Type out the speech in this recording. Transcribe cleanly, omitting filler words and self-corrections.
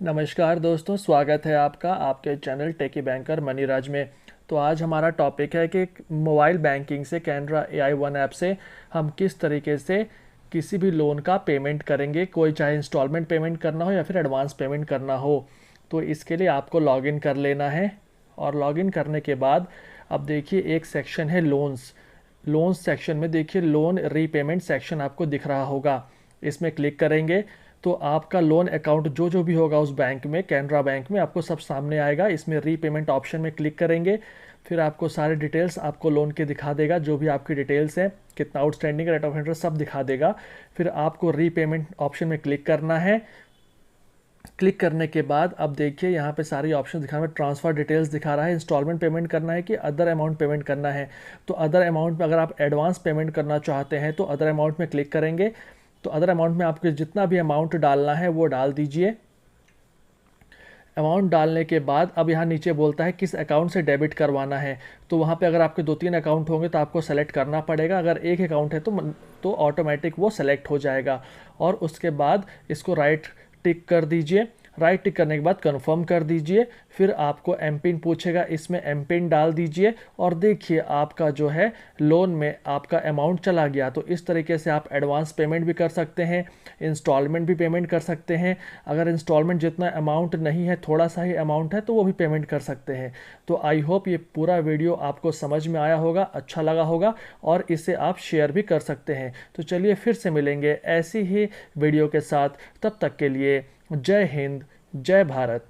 नमस्कार दोस्तों, स्वागत है आपका आपके चैनल टेकी बैंकर मनीराज में। तो आज हमारा टॉपिक है कि मोबाइल बैंकिंग से कैनरा एआई वन ऐप से हम किस तरीके से किसी भी लोन का पेमेंट करेंगे, कोई चाहे इंस्टॉलमेंट पेमेंट करना हो या फिर एडवांस पेमेंट करना हो। तो इसके लिए आपको लॉगिन कर लेना है और लॉगिन करने के बाद अब देखिए एक सेक्शन है लोन्स। लोन्स सेक्शन में देखिए लोन रीपेमेंट सेक्शन आपको दिख रहा होगा। इसमें क्लिक करेंगे तो आपका लोन अकाउंट जो जो भी होगा उस बैंक में, कैनरा बैंक में, आपको सब सामने आएगा। इसमें रीपेमेंट ऑप्शन में क्लिक करेंगे, फिर आपको सारे डिटेल्स आपको लोन के दिखा देगा, जो भी आपकी डिटेल्स हैं, कितना आउटस्टैंडिंग, रेट ऑफ इंटरेस्ट सब दिखा देगा। फिर आपको रीपेमेंट ऑप्शन में क्लिक करना है। क्लिक करने के बाद अब देखिए यहाँ पे सारी ऑप्शन दिखा रहा है। ट्रांसफ़र डिटेल्स दिखा रहा है, इंस्टॉलमेंट पेमेंट करना है कि अदर अमाउंट पेमेंट करना है। तो अदर अमाउंट में अगर आप एडवांस पेमेंट करना चाहते हैं तो अदर अमाउंट में क्लिक करेंगे। तो अदर अमाउंट में आपको जितना भी अमाउंट डालना है वो डाल दीजिए। अमाउंट डालने के बाद अब यहाँ नीचे बोलता है किस अकाउंट से डेबिट करवाना है। तो वहाँ पे अगर आपके 2-3 अकाउंट होंगे तो आपको सेलेक्ट करना पड़ेगा। अगर एक अकाउंट है तो ऑटोमेटिक वो सेलेक्ट हो जाएगा। और उसके बाद इसको राइट टिक कर दीजिए। राइट टिक करने के बाद कंफर्म कर दीजिए। फिर आपको एम पिन पूछेगा, इसमें एम पिन डाल दीजिए और देखिए आपका जो है लोन में आपका अमाउंट चला गया। तो इस तरीके से आप एडवांस पेमेंट भी कर सकते हैं, इंस्टॉलमेंट भी पेमेंट कर सकते हैं। अगर इंस्टॉलमेंट जितना अमाउंट नहीं है, थोड़ा सा ही अमाउंट है, तो वो भी पेमेंट कर सकते हैं। तो आई होप ये पूरा वीडियो आपको समझ में आया होगा, अच्छा लगा होगा और इसे आप शेयर भी कर सकते हैं। तो चलिए फिर से मिलेंगे ऐसी ही वीडियो के साथ। तब तक के लिए जय हिंद, जय भारत।